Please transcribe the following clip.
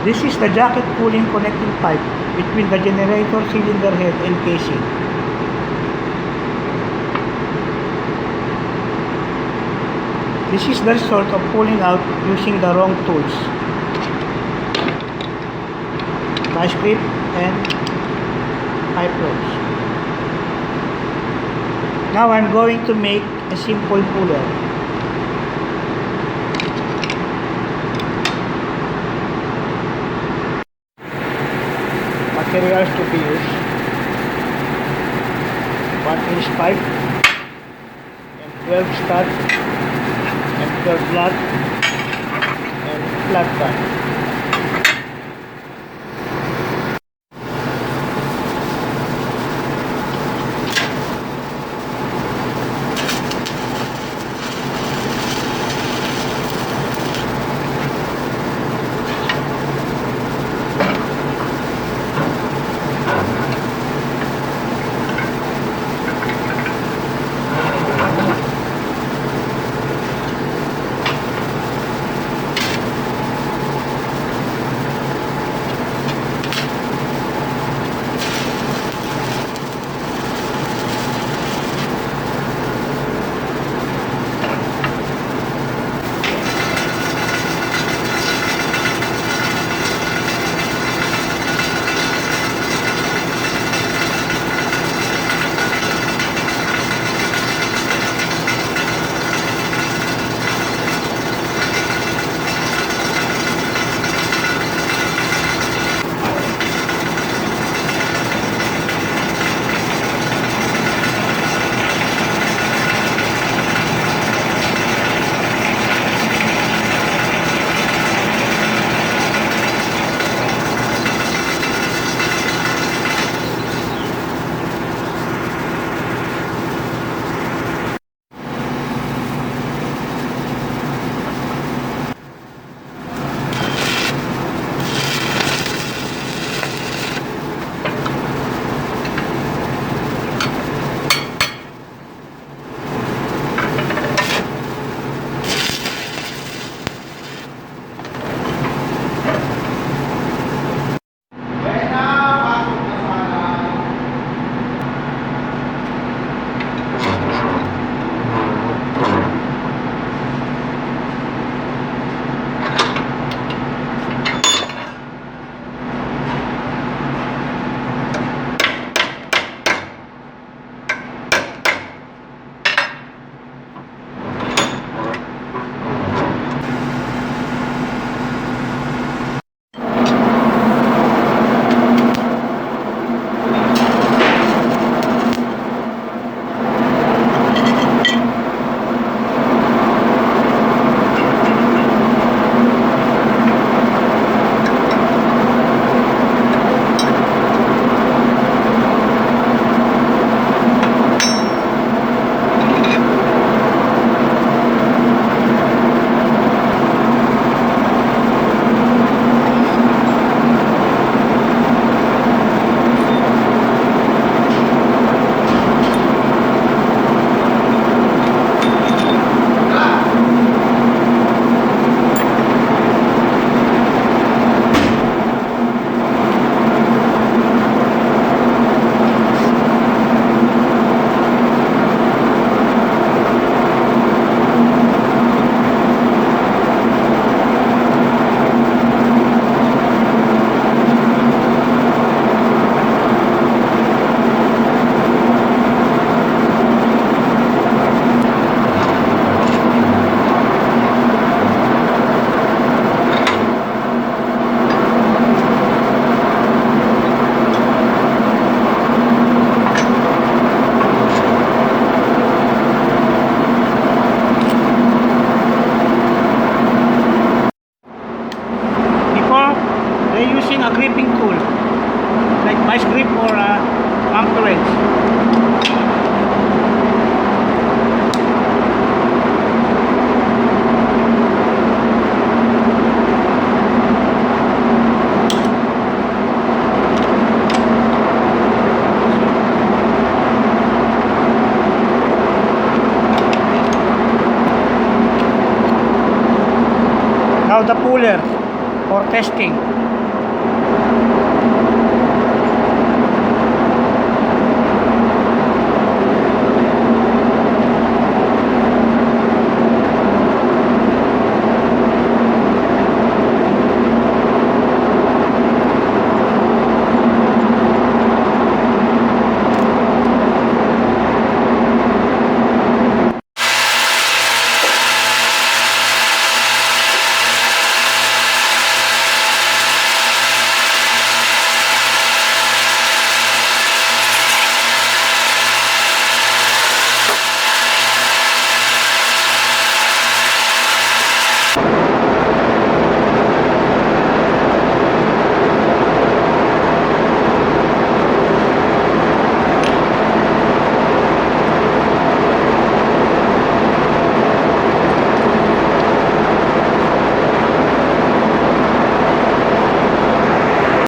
This is the jacket cooling connecting pipe between the generator cylinder head and casing. This is the result of pulling out using the wrong tools. Vice grip and pipe rolls. Now I'm going to make a simple puller. Materials to be used: 1-inch pipe and 12 studs and 12 nut and flat gun. A gripping tool like vice grip or anchor wrench. Now the puller for testing.